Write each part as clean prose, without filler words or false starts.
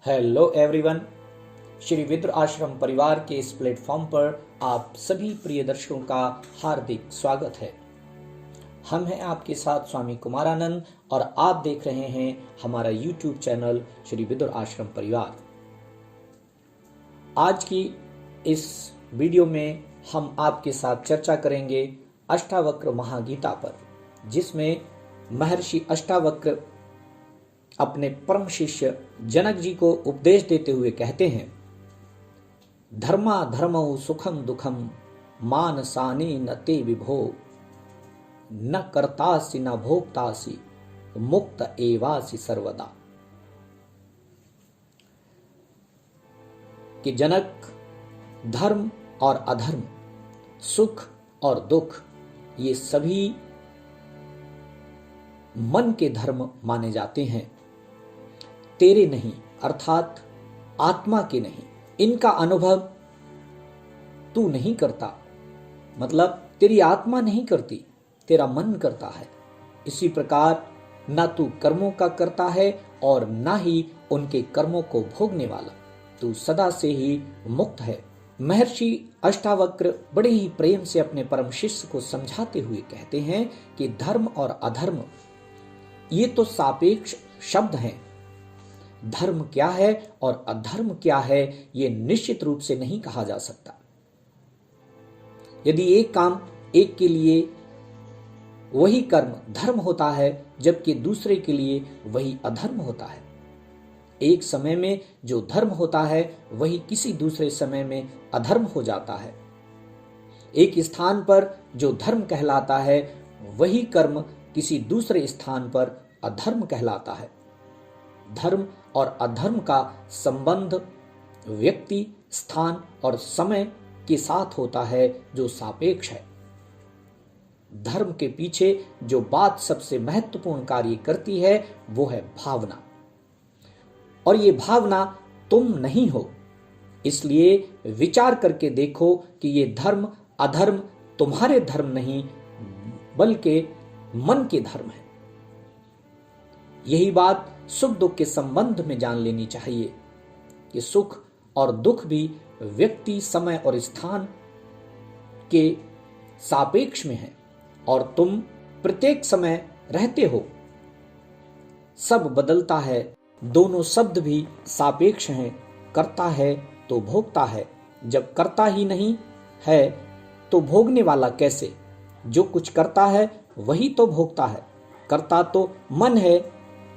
Hello everyone, Shri विद्र आश्रम परिवार के इस प्लेटफॉर्म पर आप सभी प्रिय दर्शकों का हार्दिक स्वागत है। हम हैं आपके साथ स्वामी कुमारानंद और आप देख रहे हैं हमारा यूट्यूब चैनल श्री विद्र आश्रम परिवार। आज की इस वीडियो में हम आपके साथ चर्चा करेंगे अष्टावक्र महागीता पर, जिसमें महर्षि अष्टावक्र अपने परम शिष्य जनक जी को उपदेश देते हुए कहते हैं, धर्मा धर्मौ सुखम दुखम मानसानि न ते विभो, न कर्तासि न भोक्तासि मुक्त एवासि सर्वदा। कि जनक, धर्म और अधर्म, सुख और दुख, ये सभी मन के धर्म माने जाते हैं, तेरे नहीं, अर्थात आत्मा के नहीं। इनका अनुभव तू नहीं करता, मतलब तेरी आत्मा नहीं करती, तेरा मन करता है। इसी प्रकार ना तू कर्मों का करता है और ना ही उनके कर्मों को भोगने वाला, तू सदा से ही मुक्त है। महर्षि अष्टावक्र बड़े ही प्रेम से अपने परम शिष्य को समझाते हुए कहते हैं कि धर्म और अधर्म ये तो सापेक्ष शब्द हैं। धर्म क्या है और अधर्म क्या है, ये निश्चित रूप से नहीं कहा जा सकता। यदि एक काम एक के लिए वही कर्म धर्म होता है, जबकि दूसरे के लिए वही अधर्म होता है। एक समय में जो धर्म होता है वही किसी दूसरे समय में अधर्म हो जाता है। एक स्थान पर जो धर्म कहलाता है वही कर्म किसी दूसरे स्थान पर अधर्म कहलाता है। धर्म और अधर्म का संबंध व्यक्ति, स्थान और समय के साथ होता है, जो सापेक्ष है। धर्म के पीछे जो बात सबसे महत्वपूर्ण कार्य करती है वो है भावना, और ये भावना तुम नहीं हो। इसलिए विचार करके देखो कि ये धर्म अधर्म तुम्हारे धर्म नहीं, बल्कि मन के धर्म है। यही बात सुख दुख के संबंध में जान लेनी चाहिए कि सुख और दुख भी व्यक्ति, समय और स्थान के सापेक्ष में है, और तुम प्रत्येक समय रहते हो। सब बदलता है, दोनों शब्द भी सापेक्ष हैं। करता है तो भोगता है, जब करता ही नहीं है तो भोगने वाला कैसे? जो कुछ करता है वही तो भोगता है। करता तो मन है,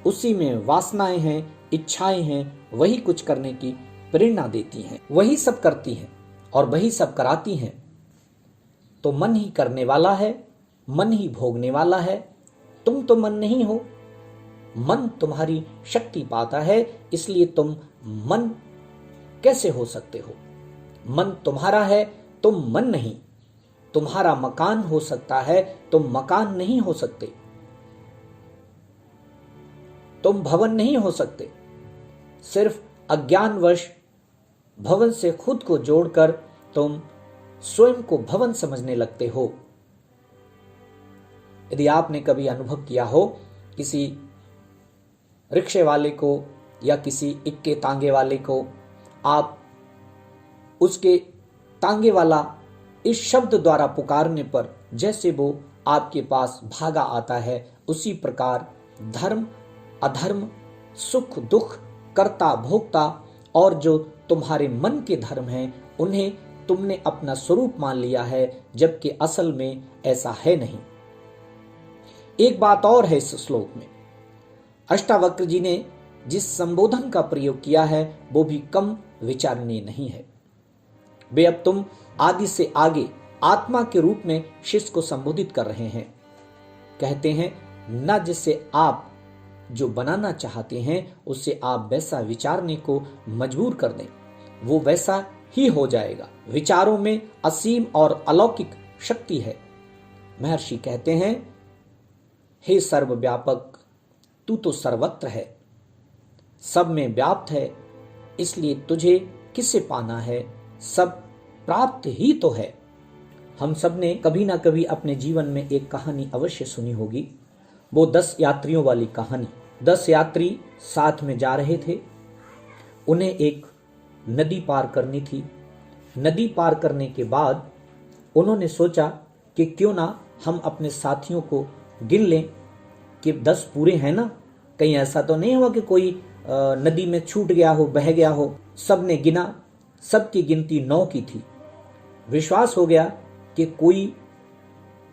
उसी में वासनाएं हैं, इच्छाएं हैं, वही कुछ करने की प्रेरणा देती हैं, वही सब करती हैं और वही सब कराती हैं। तो मन ही करने वाला है, मन ही भोगने वाला है। तुम तो मन नहीं हो, मन तुम्हारी शक्ति पाता है, इसलिए तुम मन कैसे हो सकते हो? मन तुम्हारा है, तुम मन नहीं। तुम्हारा मकान हो सकता है, तुम मकान नहीं हो सकते। तुम भवन नहीं हो सकते। सिर्फ अज्ञानवश भवन से खुद को जोड़कर तुम स्वयं को भवन समझने लगते हो। यदि आपने कभी अनुभव किया हो किसी रिक्शे वाले को या किसी इक्के तांगे वाले को, आप उसके तांगे वाला इस शब्द द्वारा पुकारने पर जैसे वो आपके पास भागा आता है, उसी प्रकार धर्म अधर्म, सुख दुख, कर्ता भोक्ता और जो तुम्हारे मन के धर्म हैं, उन्हें तुमने अपना स्वरूप मान लिया है, जबकि असल में ऐसा है नहीं। एक बात और है इस श्लोक में, अष्टावक्र जी ने जिस संबोधन का प्रयोग किया है वो भी कम विचारणीय नहीं है। वे अब तुम आदि से आगे आत्मा के रूप में शिष्य को संबोधित कर रहे हैं। कहते हैं, न जिससे आप जो बनाना चाहते हैं उससे आप वैसा विचारने को मजबूर कर दें, वो वैसा ही हो जाएगा। विचारों में असीम और अलौकिक शक्ति है। महर्षि कहते हैं, हे सर्वव्यापक, तू तो सर्वत्र है, सब में व्याप्त है, इसलिए तुझे किसे पाना है? सब प्राप्त ही तो है। हम सब ने कभी ना कभी अपने जीवन में एक कहानी अवश्य सुनी होगी, वो 10 यात्रियों वाली कहानी। 10 यात्री साथ में जा रहे थे। उन्हें एक नदी पार करनी थी। नदी पार करने के बाद उन्होंने सोचा कि क्यों ना हम अपने साथियों को गिन लें कि 10 पूरे हैं ना, कहीं ऐसा तो नहीं हुआ कि कोई नदी में छूट गया हो, बह गया हो। सबने गिना, सबकी गिनती 9 की थी। विश्वास हो गया कि कोई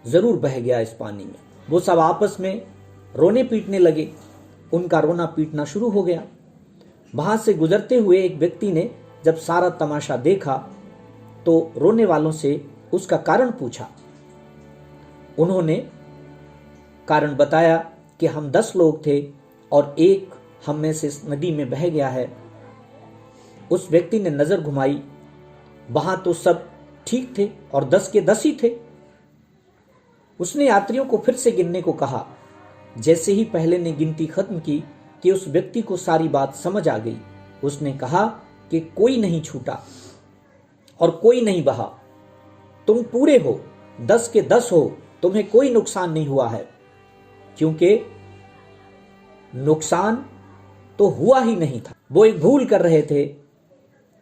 जरूर बह गया इस पानी में। वो सब आपस में रोने पीटने लगे। उनका रोना पीटना शुरू हो गया। वहां से गुजरते हुए एक व्यक्ति ने जब सारा तमाशा देखा तो रोने वालों से उसका कारण पूछा। उन्होंने कारण बताया कि हम 10 लोग थे और एक हम में से नदी में बह गया है। उस व्यक्ति ने नजर घुमाई, वहां तो सब ठीक थे और 10 के 10 ही थे। उसने यात्रियों को फिर से गिनने को कहा। जैसे ही पहले ने गिनती खत्म की कि उस व्यक्ति को सारी बात समझ आ गई। उसने कहा कि कोई नहीं छूटा और कोई नहीं बहा, तुम पूरे हो, 10 के 10 हो, तुम्हें कोई नुकसान नहीं हुआ है। क्योंकि नुकसान तो हुआ ही नहीं था। वो एक भूल कर रहे थे।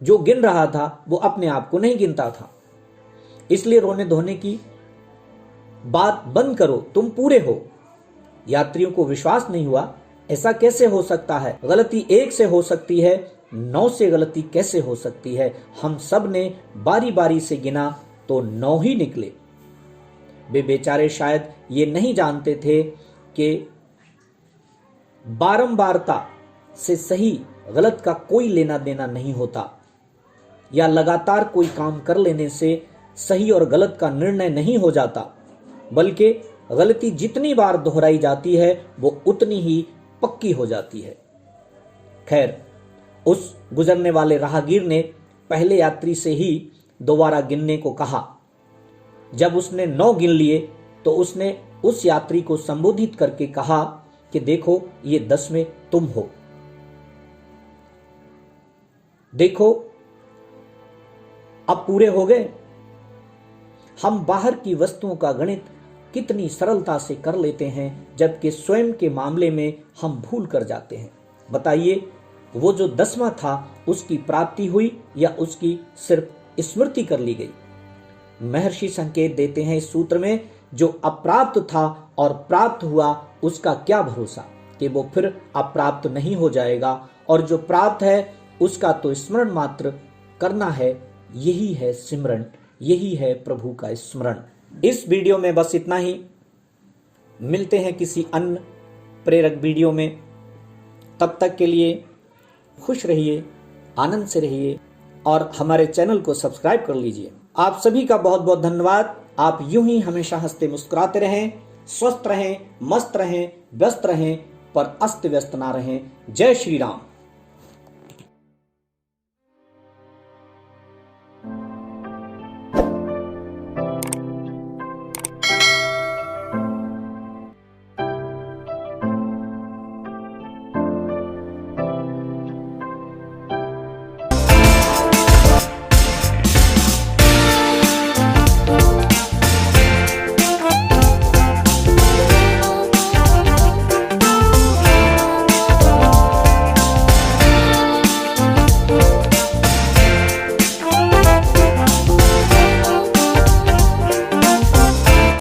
जो गिन रहा था वो अपने आप को नहीं गिनता था। इसलिए रोने धोने की बात बंद करो, तुम पूरे हो। यात्रियों को विश्वास नहीं हुआ। ऐसा कैसे हो सकता है? गलती 1 से हो सकती है, 9 से गलती कैसे हो सकती है? हम सब ने बारी बारी से गिना तो 9 ही निकले। वे बेचारे शायद ये नहीं जानते थे कि बारंबारता से सही गलत का कोई लेना देना नहीं होता, या लगातार कोई काम कर लेने से सही और गलत का निर्णय नहीं हो जाता, बल्कि गलती जितनी बार दोहराई जाती है वो उतनी ही पक्की हो जाती है। खैर, उस गुजरने वाले राहगीर ने पहले यात्री से ही दोबारा गिनने को कहा। जब उसने 9 गिन लिए तो उसने उस यात्री को संबोधित करके कहा कि देखो, ये 10वें तुम हो। देखो, अब पूरे हो गए। हम बाहर की वस्तुओं का गणित कितनी सरलता से कर लेते हैं, जबकि स्वयं के मामले में हम भूल कर जाते हैं। बताइए, वो जो 10वां था उसकी प्राप्ति हुई या उसकी सिर्फ स्मृति कर ली गई? महर्षि संकेत देते हैं इस सूत्र में, जो अप्राप्त था और प्राप्त हुआ उसका क्या भरोसा कि वो फिर अप्राप्त नहीं हो जाएगा, और जो प्राप्त है उसका तो स्मरण मात्र करना है। यही है सिमरन, यही है प्रभु का स्मरण। इस वीडियो में बस इतना ही। मिलते हैं किसी अन्य प्रेरक वीडियो में। तब तक के लिए खुश रहिए, आनंद से रहिए और हमारे चैनल को सब्सक्राइब कर लीजिए। आप सभी का बहुत बहुत धन्यवाद। आप यूं ही हमेशा हंसते मुस्कुराते रहें, स्वस्थ रहें, मस्त रहें, व्यस्त रहें, पर अस्त व्यस्त ना रहें। जय श्री राम।